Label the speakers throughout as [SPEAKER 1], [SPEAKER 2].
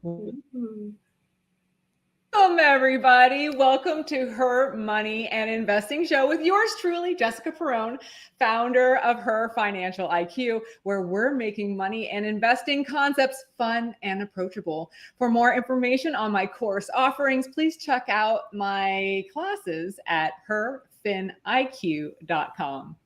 [SPEAKER 1] Mhm.
[SPEAKER 2] Welcome, everybody. Welcome to Her Money and Investing Show with yours truly, Jessica Perrone, founder of HerFinIQ, where we're making money and investing concepts fun and approachable. For more information on my course offerings, please check out my classes at HerFinIQ.com.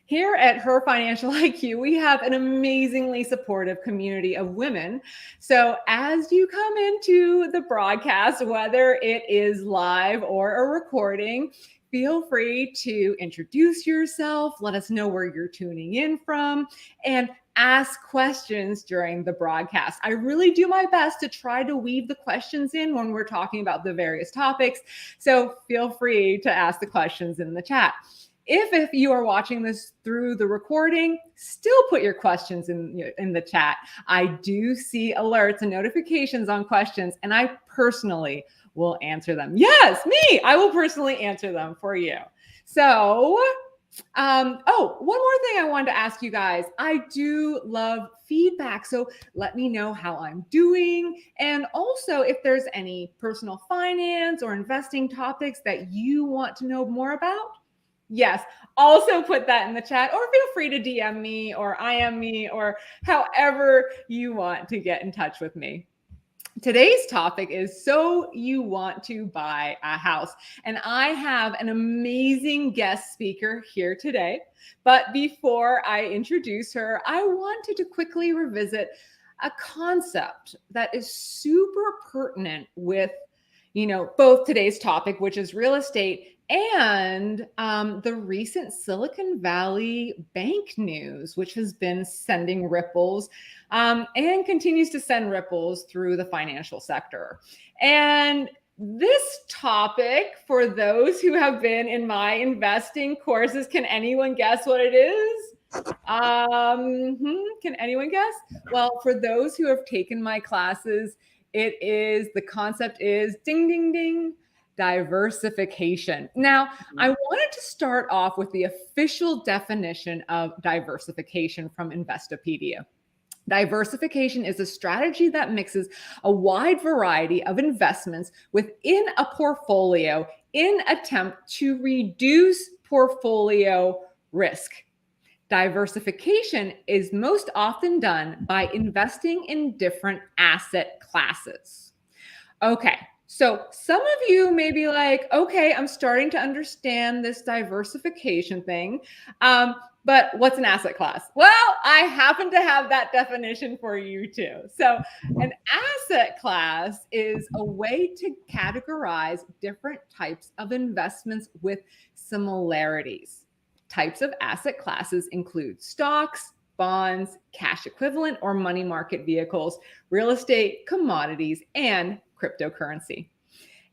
[SPEAKER 2] Here at HerFinIQ, we have an amazingly supportive community of women. So as you come into the broadcast, whether it is live or a recording, feel free to introduce yourself, let us know where you're tuning in from, and ask questions during the broadcast. I really do my best to try to weave the questions in when we're talking about the various topics. So feel free to ask the questions in the chat. If you are watching this through the recording, still put your questions in the chat. I do see alerts and notifications on questions, and I personally will answer them. Yes, me, I will personally answer them for you. So, one more thing I wanted to ask you guys. I do love feedback. So let me know how I'm doing. And also if there's any personal finance or investing topics that you want to know more about. Yes, also put that in the chat, or feel free to DM me or IM me or however you want to get in touch with me. Today's topic is so you want to buy a house. And I have an amazing guest speaker here today. But before I introduce her, I wanted to quickly revisit a concept that is super pertinent with, both today's topic, which is real estate, and the recent Silicon Valley bank news, which has been sending ripples and continues to send ripples through the financial sector. And this topic, for those who have been in my investing courses, can anyone guess what it is? Can anyone guess? Well, for those who have taken my classes, the concept is ding, ding, ding, diversification. Now, I wanted to start off with the official definition of diversification from Investopedia. Diversification is a strategy that mixes a wide variety of investments within a portfolio in attempt to reduce portfolio risk. Diversification is most often done by investing in different asset classes. Okay, so some of you may be like, okay, I'm starting to understand this diversification thing. But what's an asset class? Well, I happen to have that definition for you too. So an asset class is a way to categorize different types of investments with similarities. Types of asset classes include stocks, bonds, cash equivalent or money market vehicles, real estate, commodities, and cryptocurrency.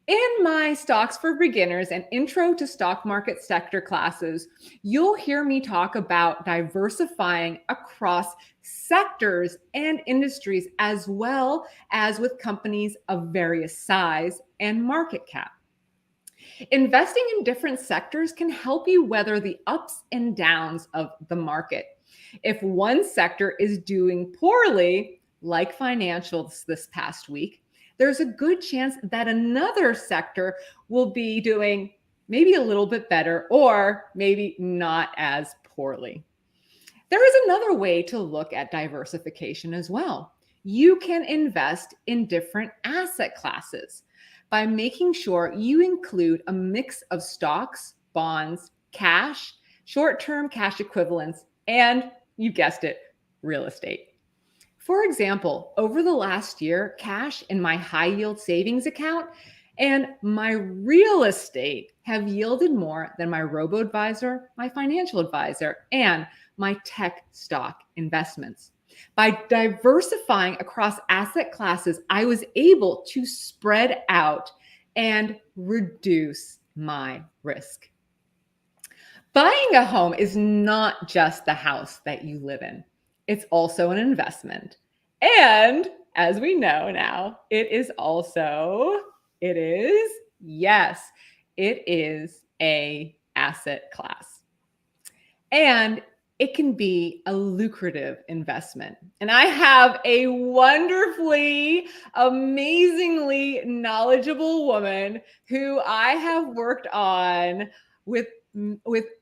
[SPEAKER 2] In my Stocks for Beginners and Intro to Stock Market Sector classes, you'll hear me talk about diversifying across sectors and industries, as well as with companies of various size and market cap. Investing in different sectors can help you weather the ups and downs of the market. If one sector is doing poorly, like financials this past week, there's a good chance that another sector will be doing maybe a little bit better or maybe not as poorly. There is another way to look at diversification as well. You can invest in different asset classes by making sure you include a mix of stocks, bonds, cash, short-term cash equivalents, and you guessed it, real estate. For example, over the last year, cash in my high yield savings account and my real estate have yielded more than my robo-advisor, my financial advisor, and my tech stock investments. By diversifying across asset classes, I was able to spread out and reduce my risk. Buying a home is not just the house that you live in. It's also an investment. And as we know now, it is a asset class. And it can be a lucrative investment. And I have a wonderfully, amazingly knowledgeable woman who I have worked on with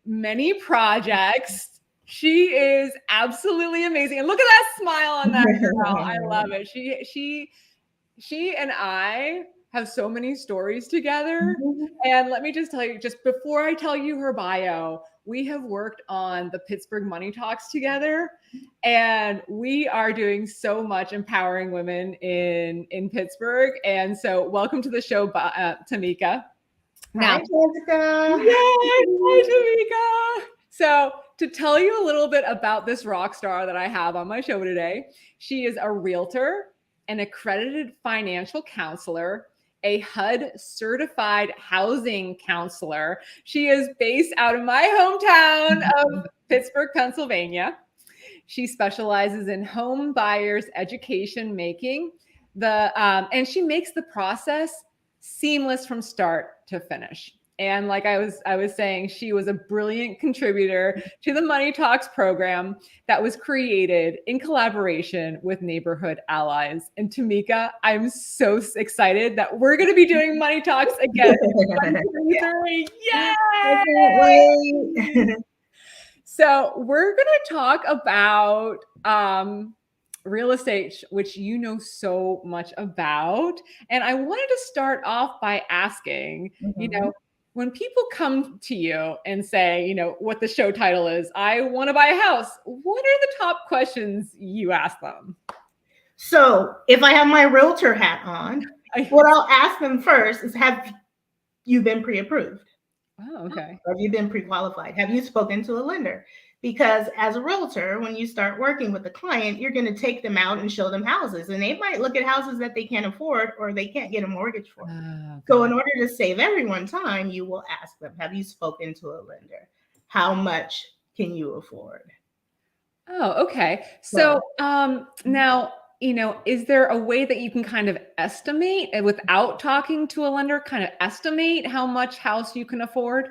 [SPEAKER 2] many projects. She is absolutely amazing. And look at that smile on that girl. I love it. She and I have so many stories together. And let me just tell you, just before I tell you her bio, we have worked on the Pittsburgh Money Talks together, and we are doing so much empowering women in Pittsburgh. And so welcome to the show, Tamika.
[SPEAKER 1] Now, hi, Jessica.
[SPEAKER 2] Yay, hi, Tamika. So to tell you a little bit about this rock star that I have on my show today, she is a realtor, an accredited financial counselor, a HUD certified housing counselor. She is based out of my hometown of Pittsburgh, Pennsylvania. She specializes in home buyers education making and she makes the process seamless from start to finish. And like I was saying, she was a brilliant contributor to the Money Talks program that was created in collaboration with Neighborhood Allies. And Tamika, I'm so excited that we're going to be doing Money Talks again in 2023. Yay! So we're going to talk about real estate, which you know so much about. And I wanted to start off by asking, you know, when people come to you and say, you know, what the show title is, I want to buy a house, what are the top questions you ask them?
[SPEAKER 1] So if I have my realtor hat on, what I'll ask them first is, have you been pre-approved?
[SPEAKER 2] Oh, okay.
[SPEAKER 1] Have you been pre-qualified? Have you spoken to a lender? Because as a realtor, when you start working with the client, you're going to take them out and show them houses. And they might look at houses that they can't afford or they can't get a mortgage for. So in order to save everyone time, you will ask them, have you spoken to a lender? How much can you afford?
[SPEAKER 2] Oh, okay. So now, you know, is there a way that you can kind of estimate without talking to a lender, kind of estimate how much house you can afford?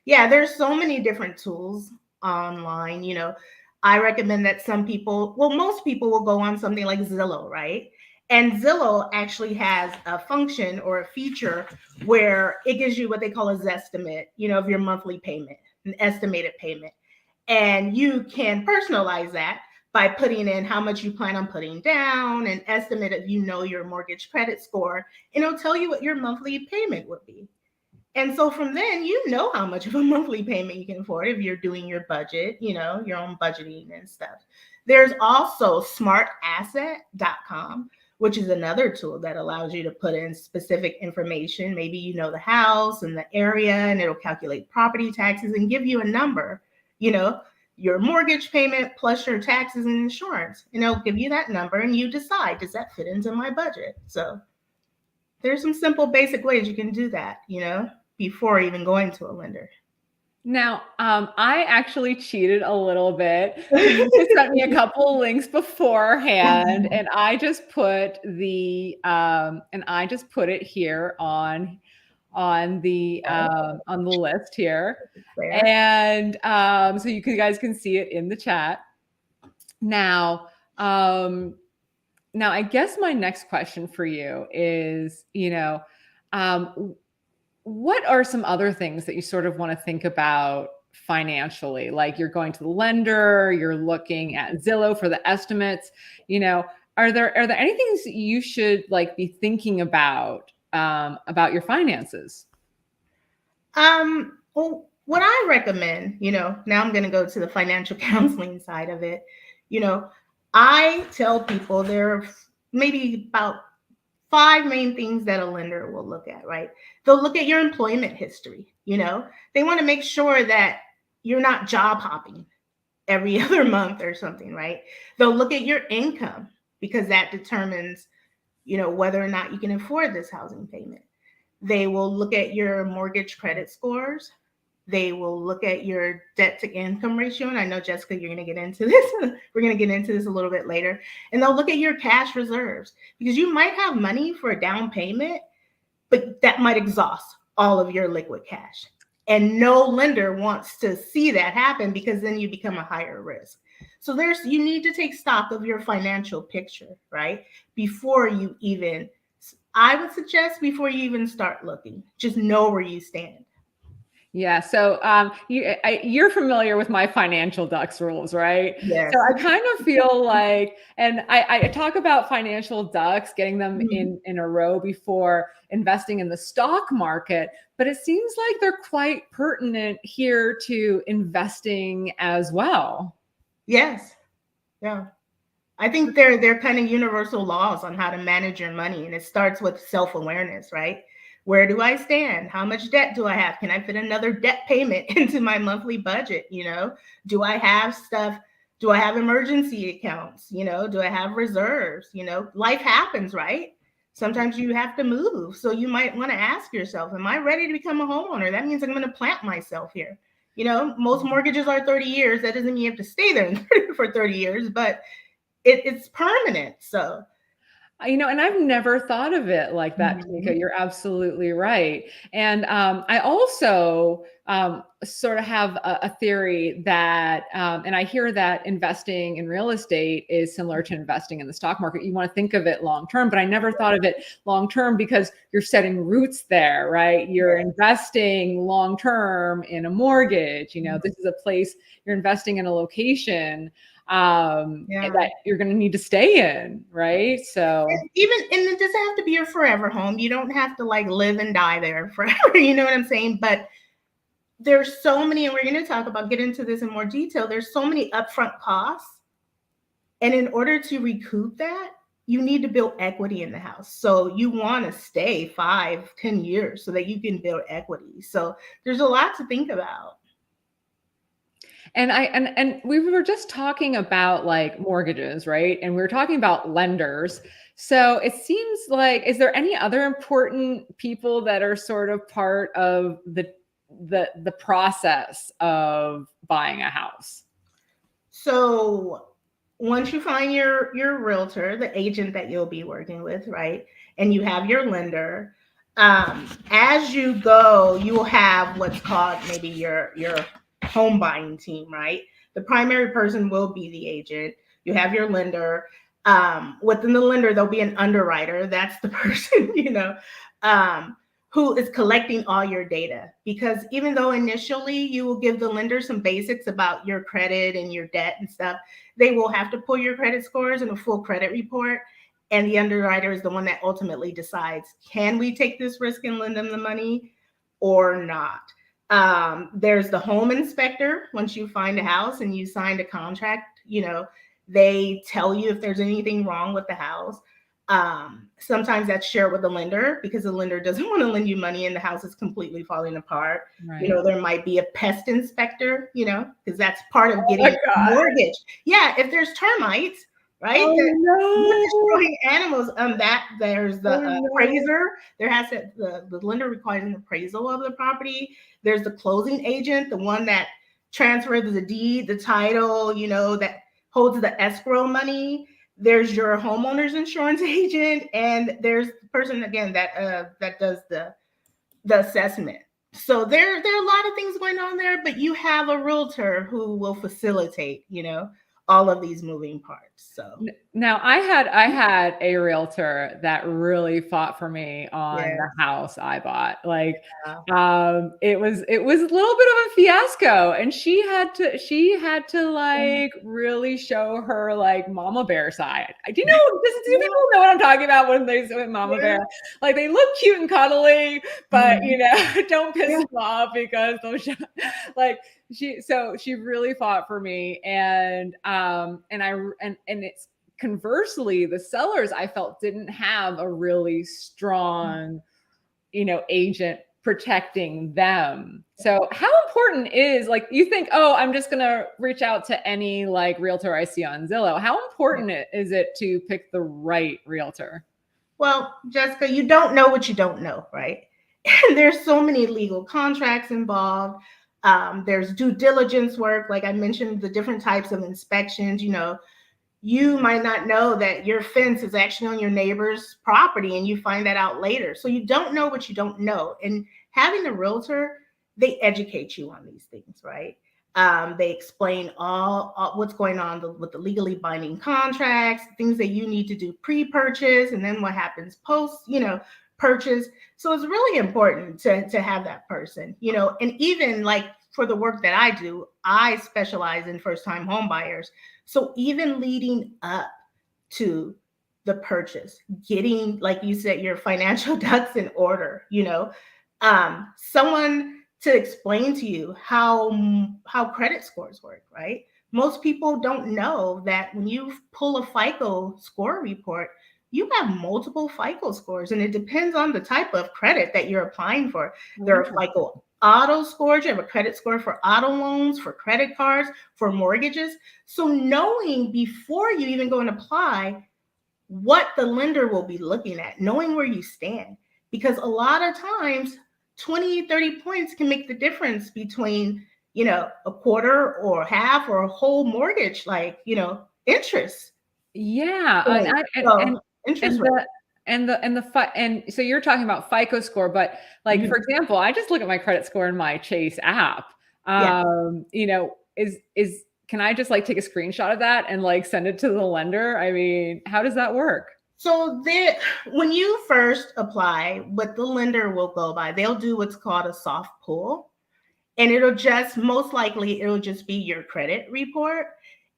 [SPEAKER 1] Yeah, there's so many different tools online. You know, I recommend that most people will go on something like Zillow, right? And Zillow actually has a function or a feature where it gives you what they call a Zestimate, you know, of your monthly payment, an estimated payment. And you can personalize that by putting in how much you plan on putting down, an estimate of, you know, your mortgage credit score, and it'll tell you what your monthly payment would be. And so from then, you know how much of a monthly payment you can afford if you're doing your budget, you know, your own budgeting and stuff. There's also smartasset.com, which is another tool that allows you to put in specific information. Maybe you know the house and the area, and it'll calculate property taxes and give you a number, you know, your mortgage payment plus your taxes and insurance. And it'll give you that number and you decide, does that fit into my budget? So there's some simple basic ways you can do that, you know, before even going to a lender.
[SPEAKER 2] Now, I actually cheated a little bit. You sent me a couple links beforehand, and I just put it here on the list here, and so you guys can see it in the chat. Now, I guess my next question for you is, you know, what are some other things that you sort of want to think about financially? Like you're going to the lender, you're looking at Zillow for the estimates, you know, are there any things that you should like be thinking about your finances?
[SPEAKER 1] Well, what I recommend, you know, now I'm going to go to the financial counseling side of it. You know, I tell people there are maybe about 5 main things that a lender will look at, right? They'll look at your employment history. You know, they want to make sure that you're not job hopping every other month or something, right? They'll look at your income because that determines, you know, whether or not you can afford this housing payment. They will look at your mortgage credit scores. They will look at your debt to income ratio. And I know, Jessica, you're going to get into this. We're going to get into this a little bit later. And they'll look at your cash reserves because you might have money for a down payment, but that might exhaust all of your liquid cash. And no lender wants to see that happen, because then you become a higher risk. So you need to take stock of your financial picture, right? Before you even, I would suggest before you even start looking, just know where you stand.
[SPEAKER 2] Yeah. So you're familiar with my financial ducks rules, right?
[SPEAKER 1] Yes.
[SPEAKER 2] So I kind of feel like, and I talk about financial ducks, getting them in a row before investing in the stock market, but it seems like they're quite pertinent here to investing as well.
[SPEAKER 1] Yes. Yeah. I think they're kind of universal laws on how to manage your money, and it starts with self-awareness, right? Where do I stand? How much debt do I have? Can I fit another debt payment into my monthly budget? Do I have stuff? Do I have emergency accounts? Do I have reserves? Life happens, right? Sometimes you have to move. So you might want to ask yourself, am I ready to become a homeowner? That means I'm going to plant myself here. Most mortgages are 30 years. That doesn't mean you have to stay there for 30 years, but it's permanent. So,
[SPEAKER 2] and I've never thought of it like that, Tamika. You're absolutely right. And I also sort of have a theory that, and I hear that investing in real estate is similar to investing in the stock market. You want to think of it long term, but I never thought of it long term because you're setting roots there, right? You're investing long term in a mortgage. This is a place, you're investing in a location that you're going to need to stay in, right? So
[SPEAKER 1] and it doesn't have to be your forever home. You don't have to like live and die there forever. You know what I'm saying? But there's so many, and we're going to get into this in more detail. There's so many upfront costs. And in order to recoup that, you need to build equity in the house. So you want to stay 5-10 years so that you can build equity. So there's a lot to think about.
[SPEAKER 2] And we were just talking about like mortgages, right? And we were talking about lenders. So it seems like, is there any other important people that are sort of part of the process of buying a house?
[SPEAKER 1] So once you find your realtor, the agent that you'll be working with, right, and you have your lender, as you go, you will have what's called maybe your home buying team, right? The primary person will be the agent. You have your lender. Within the lender, there'll be an underwriter. That's the person, who is collecting all your data. Because even though initially you will give the lender some basics about your credit and your debt and stuff, they will have to pull your credit scores and a full credit report. And the underwriter is the one that ultimately decides, can we take this risk and lend them the money or not? There's the home inspector. Once you find a house and you signed a contract, they tell you if there's anything wrong with the house. Sometimes that's shared with the lender because the lender doesn't want to lend you money and the house is completely falling apart.
[SPEAKER 2] Right.
[SPEAKER 1] There might be a pest inspector, because that's part of getting a mortgage. Yeah, if there's termites, right? Destroying animals. There's the appraiser. There has to the lender requires an appraisal of the property. There's the closing agent, the one that transfers the deed, the title, that holds the escrow money. There's your homeowner's insurance agent, and there's the person again that does the assessment. So there are a lot of things going on there, but you have a realtor who will facilitate, all of these moving parts. So
[SPEAKER 2] now I had a realtor that really fought for me on the house I bought. Like, it was a little bit of a fiasco, and she had to like really show her like mama bear side. Do people know what I'm talking about when they say mama bear? Like, they look cute and cuddly, but don't piss them off because they'll like. She really fought for me, and it's conversely, the sellers I felt didn't have a really strong, agent protecting them. So how important is, like, you think, oh, I'm just gonna reach out to any like realtor I see on Zillow. How important is it to pick the right realtor?
[SPEAKER 1] Well, Jessica, you don't know what you don't know, right? And there's so many legal contracts involved. There's due diligence work. Like I mentioned, the different types of inspections, you might not know that your fence is actually on your neighbor's property and you find that out later. So you don't know what you don't know. And having a realtor they educate you on these things, right? They explain all what's going on with the legally binding contracts, things that you need to do pre-purchase, and then what happens post, purchase. So it's really important to have that person, and even like for the work that I do, I specialize in first-time home buyers. So even leading up to the purchase, getting, like you said, your financial ducks in order, someone to explain to you how credit scores work, right? Most people don't know that when you pull a FICO score report, you have multiple FICO scores, and it depends on the type of credit that you're applying for. There are FICO auto scores. You have a credit score for auto loans, for credit cards, for mortgages. So knowing before you even go and apply what the lender will be looking at, knowing where you stand, because a lot of times 20, 30 points can make the difference between, a quarter or half or a whole mortgage, like, interest.
[SPEAKER 2] Yeah.
[SPEAKER 1] Interest rate.
[SPEAKER 2] And so you're talking about FICO score, but like, for example, I just look at my credit score in my Chase app. Can I just like take a screenshot of that and like send it to the lender? I mean, how does that work?
[SPEAKER 1] So when you first apply, what the lender will go by, they'll do what's called a soft pull. And it'll just, most likely, it'll just be your credit report.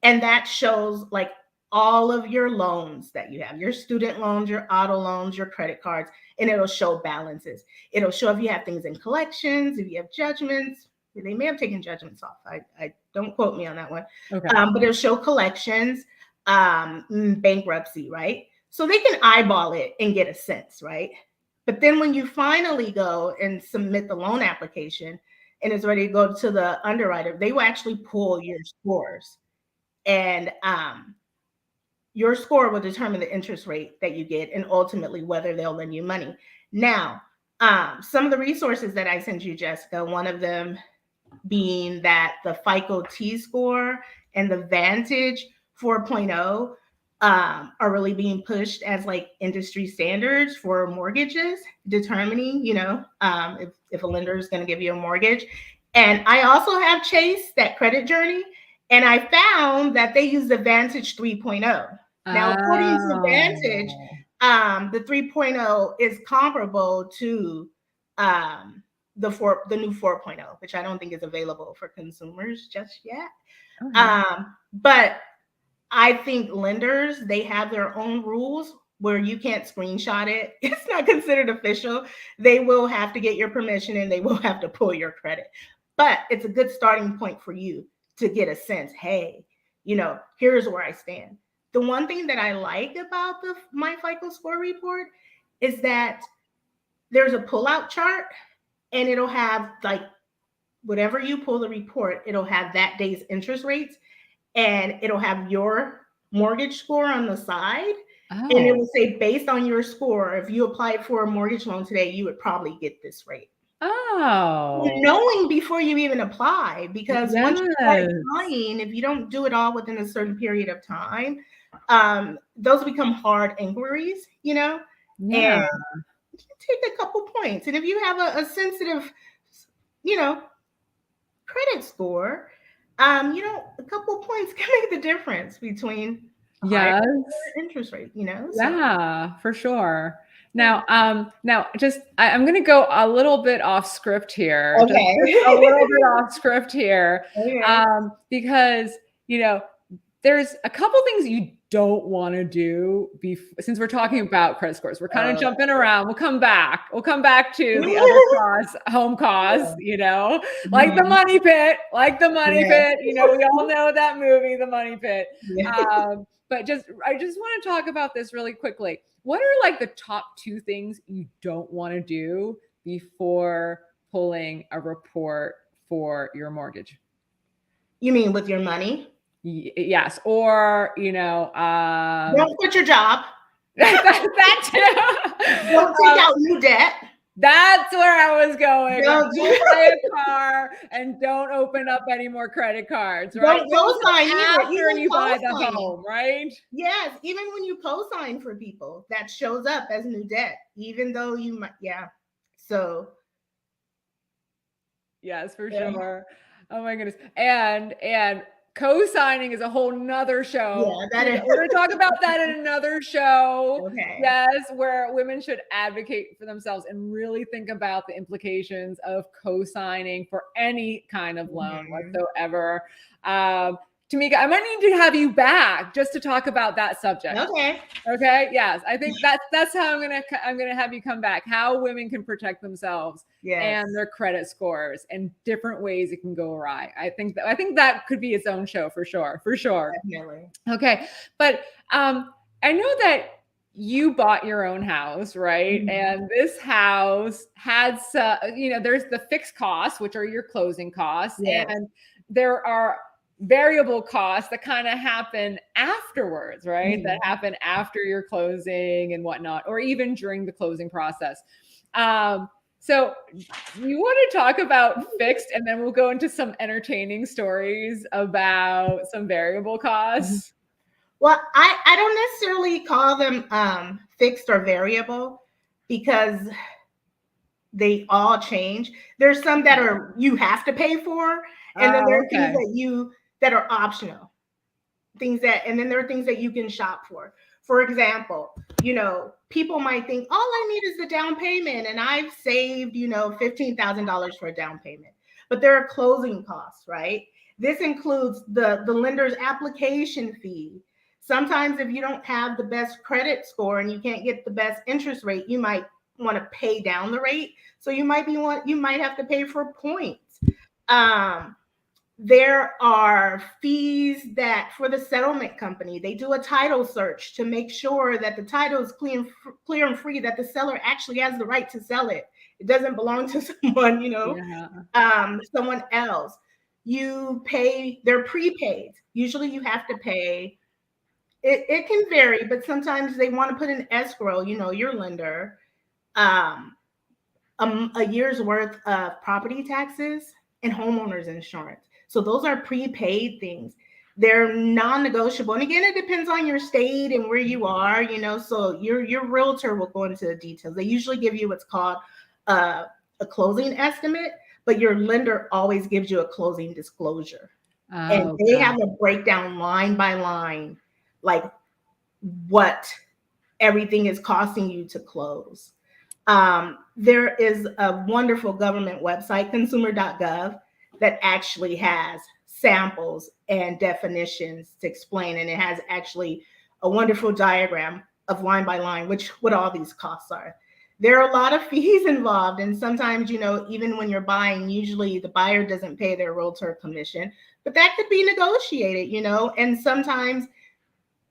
[SPEAKER 1] And that shows like all of your loans that you have, your student loans, your auto loans, your credit cards, and it'll show balances. It'll show if you have things in collections, if you have judgments. They may have taken judgments off. I don't quote me on that one.
[SPEAKER 2] Okay.
[SPEAKER 1] But it'll show collections, bankruptcy, right? So they can eyeball it and get a sense, right? But then when you finally go and submit the loan application and it's ready to go to the underwriter, they will actually pull your scores. And your score will determine the interest rate that you get and ultimately whether they'll lend you money. Now, some of the resources that I sent you, Jessica, one of them being that the FICO T-score and the Vantage 4.0 are really being pushed as like industry standards for mortgages, determining, if a lender is going to give you a mortgage. And I also have Chase, that credit journey, and I found that they use the Vantage 3.0. Now, according to Vantage, the 3.0 is comparable to the new 4.0, which I don't think is available for consumers just yet. But I think lenders, they have their own rules where you can't screenshot it. It's not considered official. They will have to get your permission and they will have to pull your credit. But it's a good starting point for you to get a sense, hey, here's where I stand. The one thing that I like about my FICO score report is that there's a pullout chart and it'll have like whatever you pull the report, it'll have that day's interest rates. And it'll have your mortgage score on the side. And it will say, based on your score, if you applied for a mortgage loan today, you would probably get this rate. Knowing before you even apply, because once you start applying, if you don't do it all within a certain period of time, those become hard inquiries, and you take a couple points. And if you have a sensitive, credit score, a couple of points can make the difference between interest rate, So.
[SPEAKER 2] Yeah, for sure. Now, I'm going to go a little bit off script here.
[SPEAKER 1] Okay.
[SPEAKER 2] Just a little bit off script here. Okay. Because, there's a couple things you don't want to do since we're talking about credit scores. We're kind of jumping around. We'll come back. We'll come back to the other home costs, like the money pit, pit. We all know that movie, The Money Pit. But I just want to talk about this really quickly. What are like the top 2 things you don't want to do before pulling a report for your mortgage?
[SPEAKER 1] You mean with your money?
[SPEAKER 2] Yes. Or,
[SPEAKER 1] don't quit your job.
[SPEAKER 2] that too.
[SPEAKER 1] Don't take out new debt.
[SPEAKER 2] That's where I was going. Don't buy a car and don't open up any more credit cards, right?
[SPEAKER 1] Don't co-sign
[SPEAKER 2] after you buy the home, right?
[SPEAKER 1] Yes, even when you co-sign for people, that shows up as new debt, even though you might, So
[SPEAKER 2] Yes, for
[SPEAKER 1] Yeah.
[SPEAKER 2] sure. Oh my goodness. And co-signing is a whole nother show.
[SPEAKER 1] Yeah, that is
[SPEAKER 2] We're gonna talk about that in another show.
[SPEAKER 1] okay.
[SPEAKER 2] Yes, where women should advocate for themselves and really think about the implications of co-signing for any kind of loan
[SPEAKER 1] Mhm.
[SPEAKER 2] whatsoever. Tamika, I might need to have you back just to talk about that subject.
[SPEAKER 1] Okay.
[SPEAKER 2] Okay. Yes, I think that's how I'm gonna have you come back. How women can protect themselves
[SPEAKER 1] Yes.
[SPEAKER 2] and their credit scores and different ways it can go awry. I think that could be its own show for sure. For sure.
[SPEAKER 1] Definitely.
[SPEAKER 2] Okay, but I know that you bought your own house, right?
[SPEAKER 1] Mhm.
[SPEAKER 2] And this house had there's the fixed costs, which are your closing costs,
[SPEAKER 1] Yes.
[SPEAKER 2] and there are variable costs that kind of happen afterwards, right?
[SPEAKER 1] Mhm.
[SPEAKER 2] That happen after your closing and whatnot, or even during the closing process. So you want to talk about fixed, and then we'll go into some entertaining stories about some variable costs.
[SPEAKER 1] Well, I don't necessarily call them fixed or variable because they all change. There's some that are you have to pay for, and then there
[SPEAKER 2] Oh,
[SPEAKER 1] are things
[SPEAKER 2] okay.
[SPEAKER 1] that are optional. And then there are things that you can shop for. For example, people might think all I need is the down payment, and I've saved, $15,000 for a down payment. But there are closing costs, right? This includes the lender's application fee. Sometimes if you don't have the best credit score and you can't get the best interest rate, you might want to pay down the rate. So you might have to pay for points. Um, there are fees that for the settlement company, they do a title search to make sure that the title is clear and free, that the seller actually has the right to sell it. It doesn't belong to someone, someone else. They're prepaid. Usually you have to pay. It can vary, but sometimes they want to put in escrow, your lender, um, a year's worth of property taxes and homeowners insurance. So those are prepaid things. They're non-negotiable. And again, it depends on your state and where you are, so your realtor will go into the details. They usually give you what's called a closing estimate, but your lender always gives you a closing disclosure. And
[SPEAKER 2] Oh,
[SPEAKER 1] they
[SPEAKER 2] God.
[SPEAKER 1] have a breakdown line by line, like what everything is costing you to close. There is a wonderful government website, consumer.gov, that actually has samples and definitions to explain, and it has actually a wonderful diagram of line by line, what all these costs are. There are a lot of fees involved, and sometimes, even when you're buying, usually the buyer doesn't pay their realtor commission, but that could be negotiated, and sometimes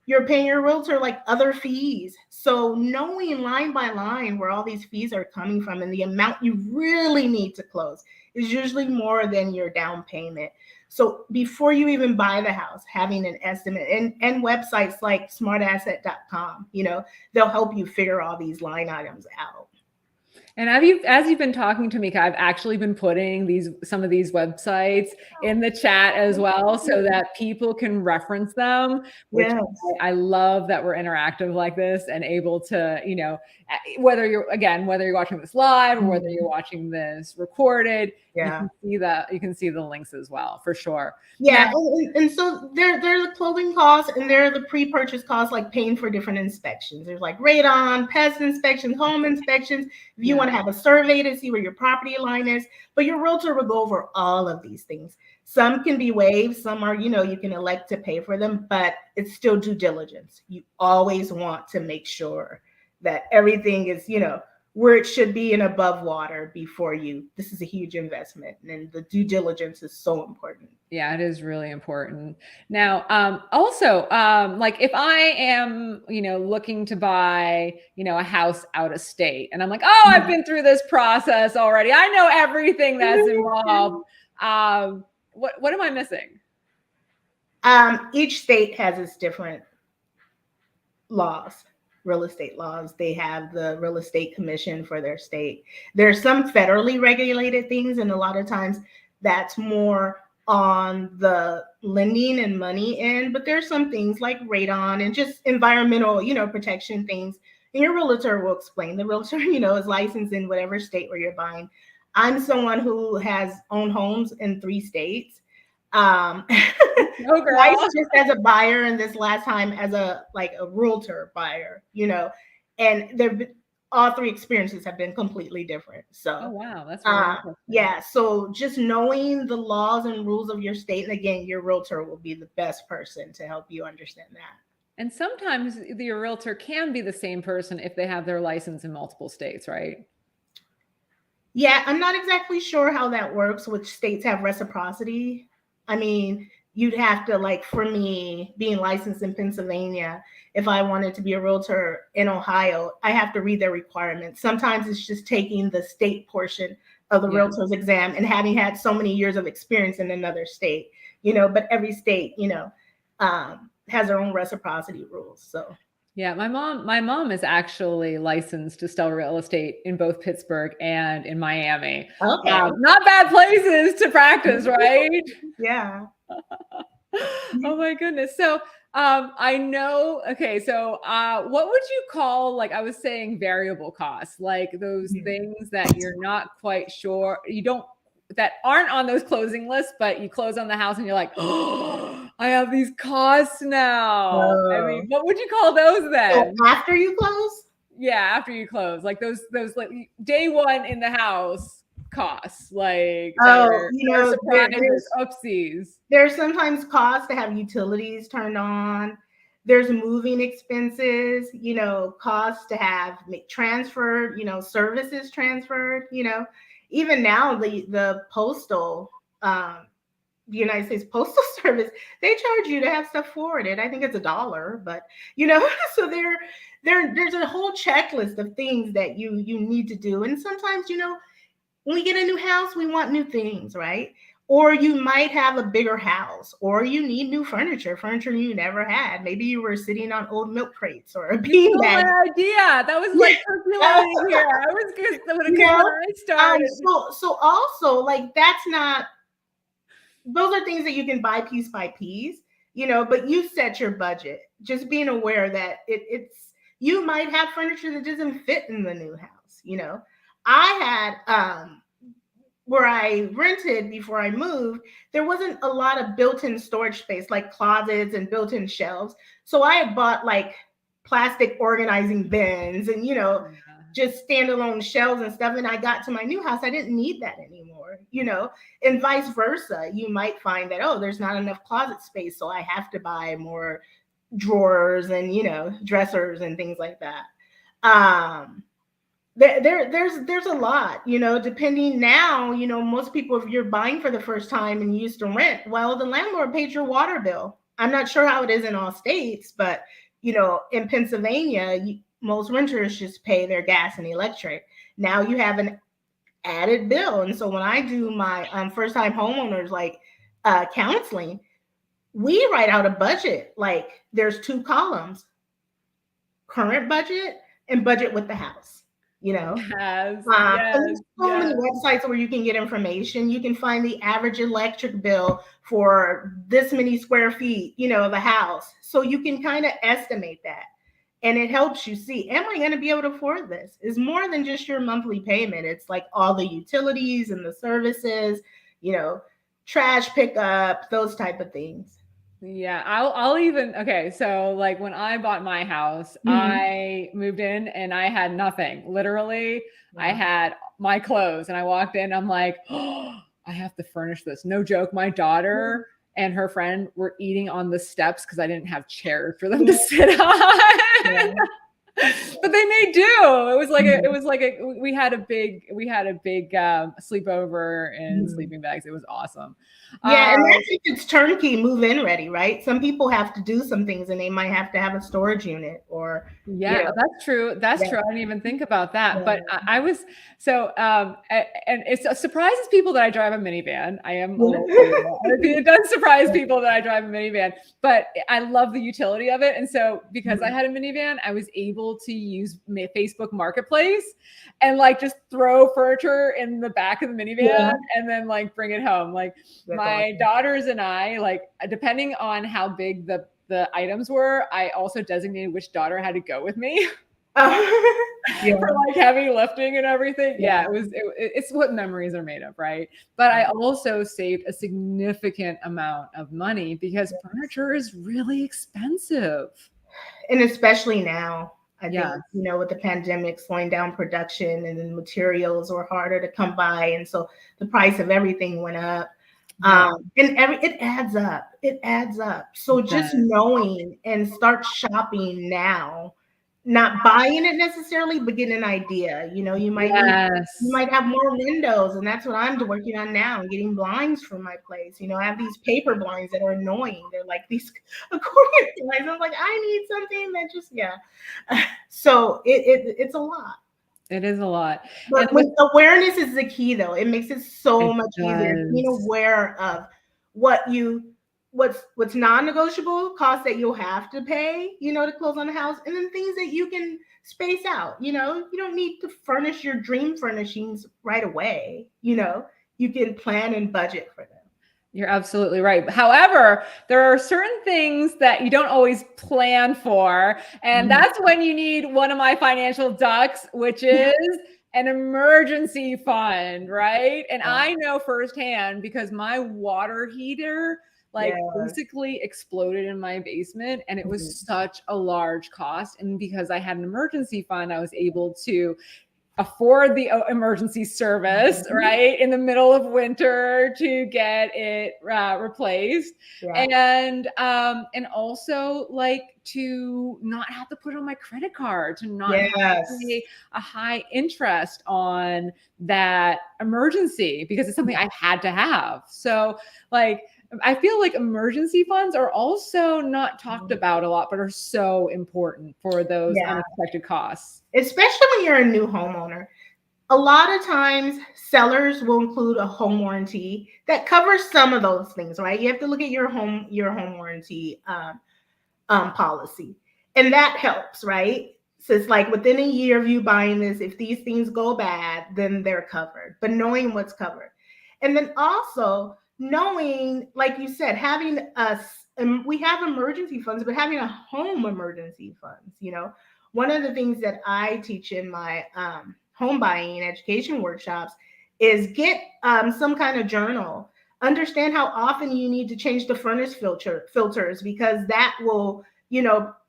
[SPEAKER 1] you're paying your realtor like other fees. So knowing line by line where all these fees are coming from and the amount you really need to close is usually more than your down payment. So before you even buy the house, having an estimate, and websites like smartasset.com, they'll help you figure all these line items out.
[SPEAKER 2] And as you've been talking to me, I've actually been putting some of these websites in the chat as well, so that people can reference them, which
[SPEAKER 1] Yes.
[SPEAKER 2] I love that we're interactive like this and able to, whether you're watching this live or whether you're watching this recorded,
[SPEAKER 1] Yeah.
[SPEAKER 2] you can see the links as well, for sure.
[SPEAKER 1] Yeah, and so there are the clothing costs, and there are the pre-purchase costs, like paying for different inspections. There's like radon, pest inspections, home inspections. If you want to have a survey to see where your property line is, but your realtor will go over all of these things. Some can be waived, some are, you can elect to pay for them, but it's still due diligence. You always want to make sure that everything is, where it should be and above water before this is a huge investment, and the due diligence is so important.
[SPEAKER 2] Yeah, it is really important. Now, also, like if I am, looking to buy, a house out of state, and I'm like, oh, I've been through this process already. I know everything that's involved. What am I missing?
[SPEAKER 1] Each state has its different laws, real estate laws. They have the real estate commission for their state. There's some federally regulated things, and a lot of times that's more on the lending and money end, but there's some things like radon and just environmental, protection things. And your realtor will explain. The realtor, is licensed in whatever state where you're buying. I'm someone who has owned homes in 3 states.
[SPEAKER 2] Oh,
[SPEAKER 1] Twice
[SPEAKER 2] girl.
[SPEAKER 1] just as a buyer, and this last time as a realtor buyer, and all 3 experiences have been completely different.
[SPEAKER 2] Oh,
[SPEAKER 1] So
[SPEAKER 2] wow. That's really interesting.
[SPEAKER 1] yeah, so just knowing the laws and rules of your state, and again, your realtor will be the best person to help you understand that.
[SPEAKER 2] And sometimes the realtor can be the same person if they have their license in multiple states, right?
[SPEAKER 1] Yeah, I'm not exactly sure how that works, which states have reciprocity. I mean, you'd have to, like, for me, being licensed in Pennsylvania, if I wanted to be a realtor in Ohio, I have to read their requirements. Sometimes it's just taking the state portion of the
[SPEAKER 2] Yeah.
[SPEAKER 1] realtor's exam and having had so many years of experience in another state, but every state, has their own reciprocity rules. So
[SPEAKER 2] Yeah, my mom is actually licensed to sell real estate in both Pittsburgh and in Miami.
[SPEAKER 1] okay.
[SPEAKER 2] Not bad places to practice, right?
[SPEAKER 1] Yeah.
[SPEAKER 2] Oh my goodness. So I know, okay, so what would you call, like I was saying, variable costs, like those things that you're not quite sure, that aren't on those closing lists, but you close on the house and you're like, oh, I have these costs now. I mean, what would you call those
[SPEAKER 1] So
[SPEAKER 2] then?
[SPEAKER 1] after you close?
[SPEAKER 2] Yeah, after you close, like those like day one in the house costs, like that
[SPEAKER 1] Oh,
[SPEAKER 2] are surprises, oopsies.
[SPEAKER 1] there's sometimes costs to have utilities turned on. There's moving expenses, costs to have transferred, services transferred, even now the postal, the United States Postal Service, they charge you to have stuff forwarded. I think it's $1, but so there's a whole checklist of things that you need to do. And sometimes, when we get a new house, we want new things, right? Or you might have a bigger house, or you need new furniture you never had. Maybe you were sitting on old milk crates or a
[SPEAKER 2] You stole
[SPEAKER 1] beanbag.
[SPEAKER 2] my idea. That was like percolating here. I was good because when I started.
[SPEAKER 1] So also, like, that's not, those are things that you can buy piece by piece, but you set your budget. Just being aware that it's you might have furniture that doesn't fit in the new house. I had where I rented before I moved, there wasn't a lot of built-in storage space, like closets and built-in shelves. So I had bought like plastic organizing bins and, just standalone shelves and stuff. And I got to my new house, I didn't need that anymore, and vice versa. You might find that, oh, there's not enough closet space, so I have to buy more drawers and, dressers and things like that. There's a lot, depending now, most people, if you're buying for the first time and you used to rent, well, the landlord paid your water bill. I'm not sure how it is in all states, but, in Pennsylvania, most renters just pay their gas and electric. Now you have an added bill. And so when I do my first time homeowners, like counseling, we write out a budget. Like there's 2 columns: current budget and budget with the house.
[SPEAKER 2] Yes,
[SPEAKER 1] And there's so many
[SPEAKER 2] yes.
[SPEAKER 1] websites where you can get information. You can find the average electric bill for this many square feet, of a house. So you can kind of estimate that. And it helps you see, am I going to be able to afford this? It's more than just your monthly payment. It's like all the utilities and the services, trash pickup, those type of things.
[SPEAKER 2] Yeah, I'll even, okay, so like when I bought my house, I moved in and I had nothing. Literally, I had my clothes and I walked in, I'm like, oh, I have to furnish this. No joke. My daughter and her friend were eating on the steps because I didn't have chairs for them to sit on. But they made do. We had a big sleepover in sleeping bags. It was awesome.
[SPEAKER 1] Yeah, and that's if it's turnkey, move-in ready, right? Some people have to do some things and they might have to have a storage unit or
[SPEAKER 2] that's true. That's true. I didn't even think about that.
[SPEAKER 1] Yeah.
[SPEAKER 2] But I was so and it surprises people that I drive a minivan. I am a little it does surprise people that I drive a minivan, but I love the utility of it. And so because I had a minivan, I was able to use Facebook Marketplace and like just throw furniture in the back of the minivan and then like bring it home. Like my daughters and I, like depending on how big the items were, I also designated which daughter had to go with me.
[SPEAKER 1] Yeah.
[SPEAKER 2] for like heavy lifting and everything. Yeah,
[SPEAKER 1] Yeah.
[SPEAKER 2] it's what memories are made of, right? But I also saved a significant amount of money because furniture is really expensive.
[SPEAKER 1] And especially now, I think,
[SPEAKER 2] Yeah.
[SPEAKER 1] with the pandemic slowing down production and then materials were harder to come by. And so the price of everything went up.
[SPEAKER 2] Yeah.
[SPEAKER 1] And it adds up. It adds up. So just
[SPEAKER 2] Yes.
[SPEAKER 1] knowing and start shopping now, not buying it necessarily, but getting an idea. You
[SPEAKER 2] Yes.
[SPEAKER 1] might have more windows, and that's what I'm working on now, getting blinds for my place. I have these paper blinds that are annoying. They're like these accordion blinds. I'm like, I need something that just, yeah. So it's a lot.
[SPEAKER 2] It is a lot. And
[SPEAKER 1] But with awareness is the key, though. It makes it so
[SPEAKER 2] it
[SPEAKER 1] much easier. Being
[SPEAKER 2] does.
[SPEAKER 1] aware of what you what's non-negotiable costs that you'll have to pay, to close on the house, and then things that you can space out. You don't need to furnish your dream furnishings right away. You can plan and budget for them.
[SPEAKER 2] You're absolutely right. However, there are certain things that you don't always plan for. And that's when you need one of my financial ducks, which is an emergency fund, right? And I know firsthand because my water heater basically exploded in my basement and it was such a large cost. And because I had an emergency fund, I was able to afford the emergency service, right, in the middle of winter to get it replaced, and also like to not have to put on my credit card, to not have to pay a high interest on that emergency because it's something I had to have. So like I feel like emergency funds are also not talked about a lot, but are so important for those unexpected costs.
[SPEAKER 1] Especially when you're a new homeowner. A lot of times sellers will include a home warranty that covers some of those things, right? You have to look at your home warranty policy. And that helps, right? So it's like within a year of you buying this, if these things go bad, then they're covered, but knowing what's covered. And then also knowing, like you said, having we have emergency funds, but having a home emergency funds, one of the things that I teach in my home buying education workshops is get some kind of journal. Understand how often you need to change the furnace filters because that will,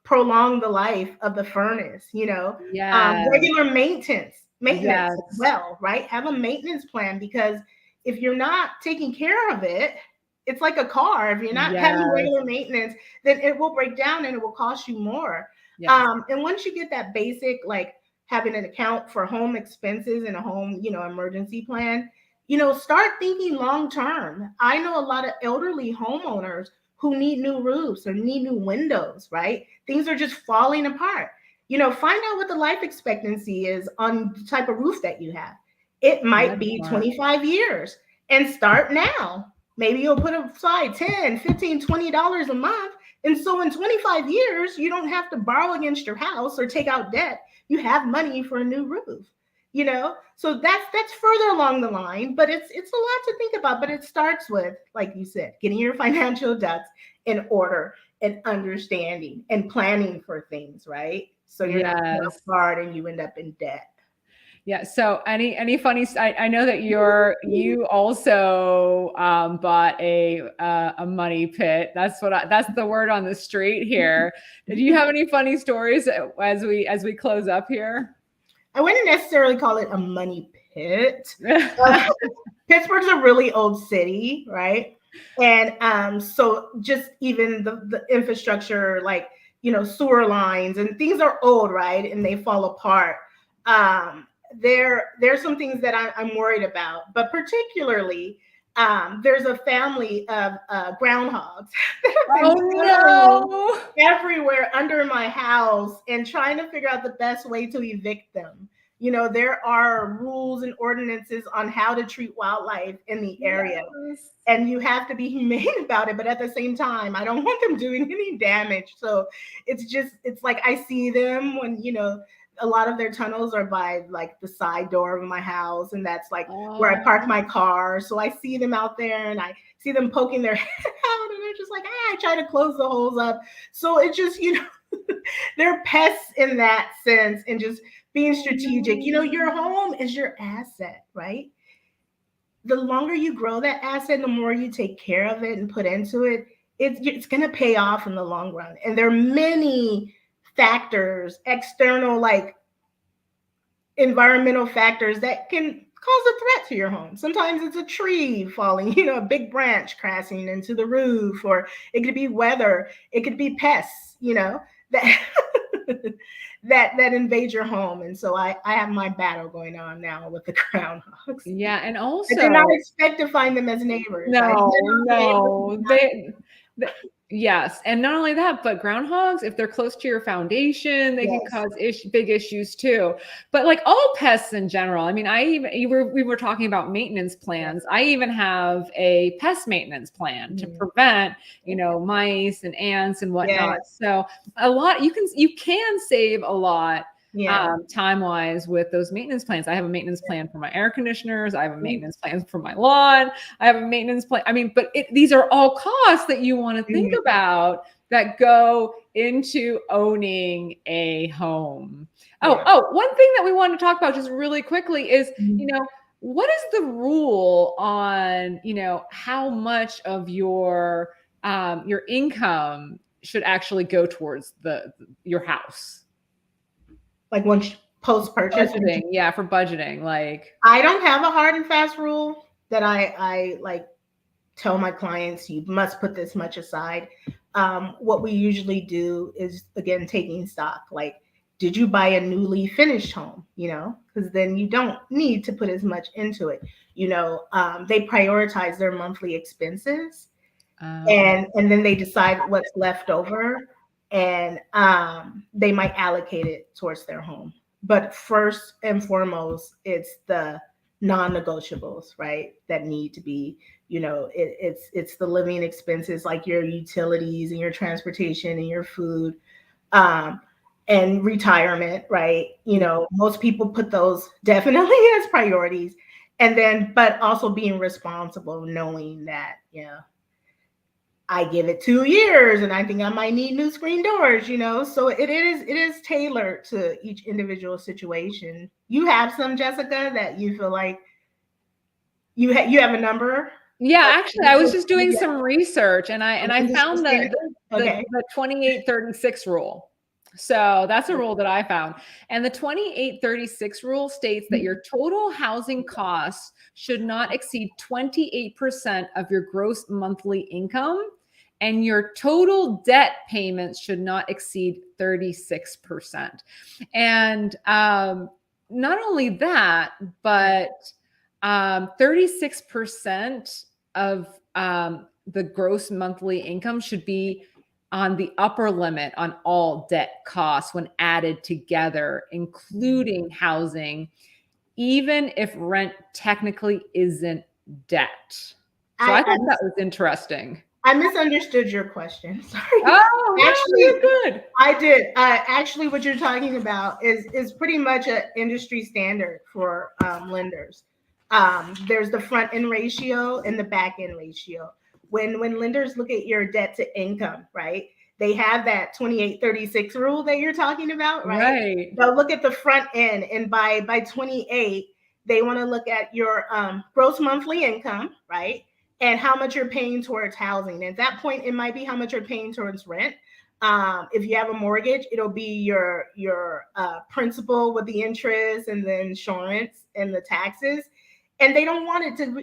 [SPEAKER 1] prolong the life of the furnace, regular maintenance as well, right? Have a maintenance plan because if you're not taking care of it, it's like a car. If you're not having regular maintenance, then it will break down and it will cost you more. And once you get that basic, like having an account for home expenses and a home, emergency plan, start thinking long term. I know a lot of elderly homeowners who need new roofs or need new windows, right? Things are just falling apart. Find out what the life expectancy is on the type of roof that you have. It might be 25 years and start now. Maybe you'll put aside $10, $15, $20 a month. And so in 25 years, you don't have to borrow against your house or take out debt. You have money for a new roof. So that's further along the line, but it's a lot to think about. But it starts with, like you said, getting your financial ducks in order and understanding and planning for things, right? So you're not hard and you end up in debt.
[SPEAKER 2] Yeah. So any funny? I know that you also bought a money pit. That's the word on the street here. Do you have any funny stories as we close up here?
[SPEAKER 1] I wouldn't necessarily call it a money pit. Pittsburgh's a really old city, right? And so just even the infrastructure, like sewer lines and things are old, right? And they fall apart. There's some things that I'm worried about, but particularly there's a family of groundhogs that have been everywhere under my house and trying to figure out the best way to evict them. There are rules and ordinances on how to treat wildlife in the area. And you have to be humane about it. But at the same time, I don't want them doing any damage. So it's like I see them when, a lot of their tunnels are by like the side door of my house. And that's like where I park my car. So I see them out there and I see them poking their head out and they're just like, I try to close the holes up. So it just, They're pests in that sense, and just being strategic. Your home is your asset, right? The longer you grow that asset, the more you take care of it and put into it, it's going to pay off in the long run. And there are many factors, external, like environmental factors, that can cause a threat to your home. Sometimes it's a tree falling, a big branch crashing into the roof, or it could be weather, it could be pests, that that invade your home. And so I have my battle going on now with the groundhogs.
[SPEAKER 2] Yeah, and also
[SPEAKER 1] I did not expect to find them as neighbors.
[SPEAKER 2] No, yes, and not only that, but groundhogs, if they're close to your foundation, they can cause big issues too. But like all pests in general, I mean, we were talking about maintenance plans. I even have a pest maintenance plan to prevent, mice and ants and whatnot. So you can save a lot. Time-wise with those maintenance plans. I have a maintenance plan for my air conditioners. I have a maintenance plan for my lawn. I have a maintenance plan. I mean, but these are all costs that you want to think about that go into owning a home. One thing that we want to talk about just really quickly is, what is the rule on, how much of your income should actually go towards your house?
[SPEAKER 1] Like once post-purchase?
[SPEAKER 2] Budgeting, for budgeting. Like,
[SPEAKER 1] I don't have a hard and fast rule that I like tell my clients, you must put this much aside. What we usually do is, again, taking stock. Like, did you buy a newly finished home? Because then you don't need to put as much into it. They prioritize their monthly expenses, and then they decide what's left over. And they might allocate it towards their home. But first and foremost, it's the non-negotiables, right? That need to be, it's the living expenses, like your utilities and your transportation and your food, and retirement, right? Most people put those definitely as priorities. And then, but also being responsible, knowing that, I give it 2 years and I think I might need new screen doors, so it is tailored to each individual situation. You have some, Jessica, that you feel like you have a number?
[SPEAKER 2] Yeah, actually, I was just doing some research, and I found the 28-36 rule. So that's a rule that I found. And the 28-36 rule states that your total housing costs should not exceed 28% of your gross monthly income, and your total debt payments should not exceed 36%. And not only that, but 36% of the gross monthly income should be on the upper limit on all debt costs when added together, including housing, even if rent technically isn't debt. So I thought that was interesting.
[SPEAKER 1] I misunderstood your question. Sorry.
[SPEAKER 2] Oh, actually, you're good.
[SPEAKER 1] I did. Actually, what you're talking about is pretty much an industry standard for lenders. There's the front end ratio and the back end ratio. When lenders look at your debt to income, right, they have that 28-36 rule that you're talking about, right? They'll look at the front end, and by 28, they want to look at your gross monthly income, right, and how much you're paying towards housing. At that point, it might be how much you're paying towards rent. If you have a mortgage, it'll be your principal with the interest and the insurance and the taxes. And they don't want it to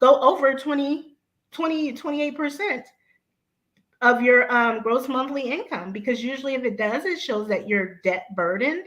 [SPEAKER 1] go over 28% of your gross monthly income, because usually if it does, it shows that you're debt burdened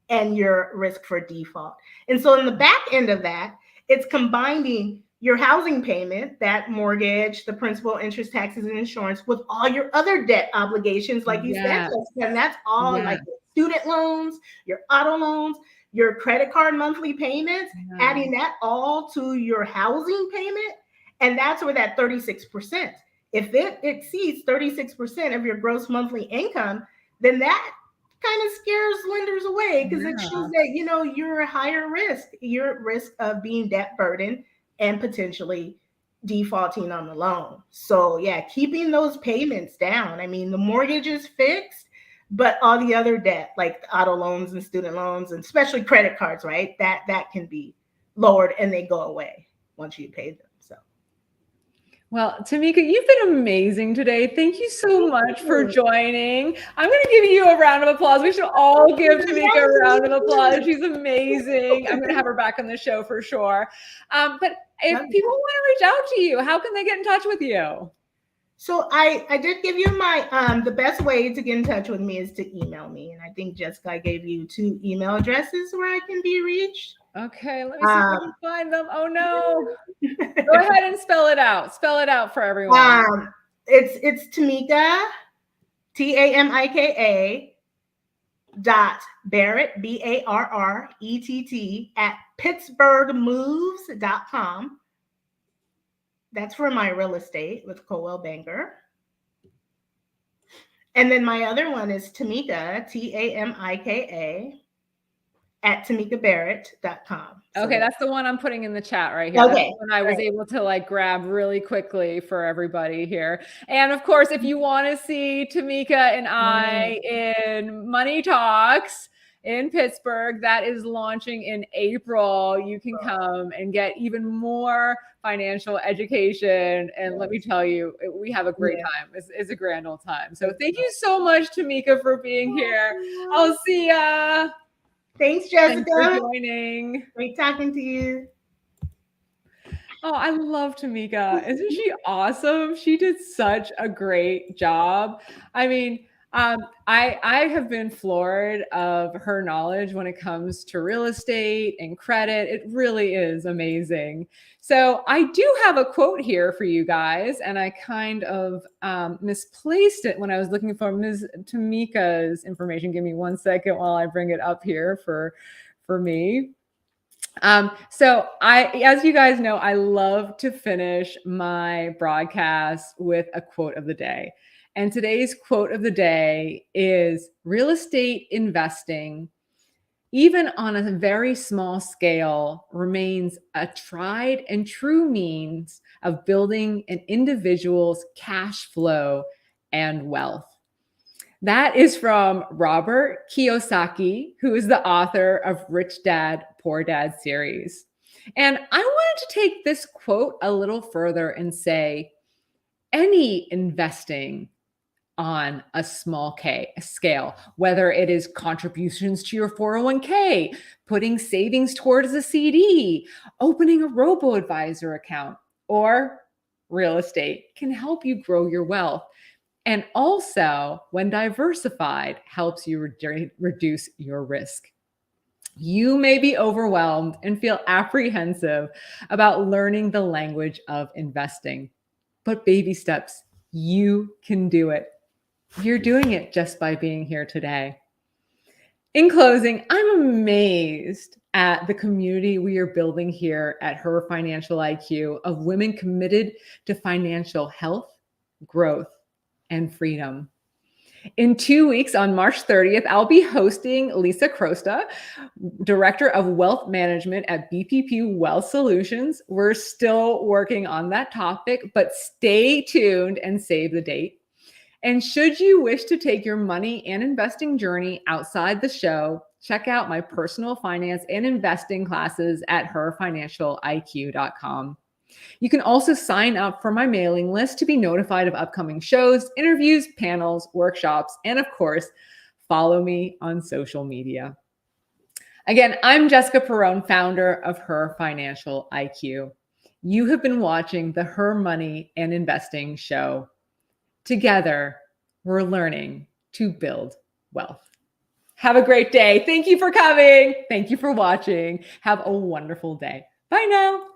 [SPEAKER 1] and you're risk for default. And so in the back end of that, it's combining your housing payment, that mortgage, the principal, interest, taxes, and insurance, with all your other debt obligations, like you said, and that's all like student loans, your auto loans, your credit card monthly payments, adding that all to your housing payment. And that's where that 36%, if it exceeds 36% of your gross monthly income, then that kind of scares lenders away, because it shows that, you're a higher risk. You're at risk of being debt burdened and potentially defaulting on the loan. So yeah, keeping those payments down. I mean, the mortgage is fixed. But all the other debt, like the auto loans and student loans, and especially credit cards, right? That can be lowered and they go away once you pay them. So.
[SPEAKER 2] Well, Tamika, you've been amazing today. Thank you so much for joining. I'm going to give you a round of applause. We should all give Tamika a round of applause. She's amazing. I'm going to have her back on the show for sure. But if people want to reach out to you, how can they get in touch with you?
[SPEAKER 1] So I did give you my, the best way to get in touch with me is to email me. And I think Jessica gave you 2 email addresses where I can be reached.
[SPEAKER 2] Okay, let me see if I can find them. Oh no. Go ahead and spell it out. Spell it out for everyone.
[SPEAKER 1] It's Tamika, Tamika Barrett, Barrett at pittsburghmoves.com. That's for my real estate with Coldwell Banker. And then my other one is Tamika, Tamika at tamikabarrett.com.
[SPEAKER 2] Okay, that's the one I'm putting in the chat right here. Okay. That's the one I was able to like grab really quickly for everybody here. And of course, if you want to see Tamika and I in Money Talks in Pittsburgh, that is launching in April. You can come and get even more financial education. And let me tell you, we have a great time. It's a grand old time. So thank you so much, Tamika, for being here. I'll see ya.
[SPEAKER 1] Thanks, Jessica.
[SPEAKER 2] Thanks for joining.
[SPEAKER 1] Great talking to you.
[SPEAKER 2] Oh, I love Tamika. Isn't she awesome? She did such a great job. I mean, I have been floored of her knowledge when it comes to real estate and credit. It really is amazing. So I do have a quote here for you guys, and I kind of misplaced it when I was looking for Ms. Tamika's information. Give me 1 second while I bring it up here for me. So as you guys know, I love to finish my broadcast with a quote of the day. And today's quote of the day is: real estate investing, even on a very small scale, remains a tried and true means of building an individual's cash flow and wealth. That is from Robert Kiyosaki, who is the author of Rich Dad, Poor Dad series. And I wanted to take this quote a little further and say, any investing on a small scale, whether it is contributions to your 401k, putting savings towards a CD, opening a robo-advisor account, or real estate, can help you grow your wealth. And also, when diversified, helps you reduce your risk. You may be overwhelmed and feel apprehensive about learning the language of investing, but baby steps, you can do it. You're doing it just by being here today. In closing, I'm amazed at the community we are building here at HerFinIQ of women committed to financial health, growth, and freedom. In 2 weeks, on March 30th, I'll be hosting Lisa Crosta, Director of Wealth Management at BPP Wealth Solutions. We're still working on that topic, but stay tuned and save the date. And should you wish to take your money and investing journey outside the show, check out my personal finance and investing classes at HerFinancialIQ.com. You can also sign up for my mailing list to be notified of upcoming shows, interviews, panels, workshops, and of course, follow me on social media. Again, I'm Jessica Perrone, founder of HerFinancialIQ. You have been watching the Her Money and Investing Show. Together, we're learning to build wealth. Have a great day. Thank you for coming. Thank you for watching. Have a wonderful day. Bye now.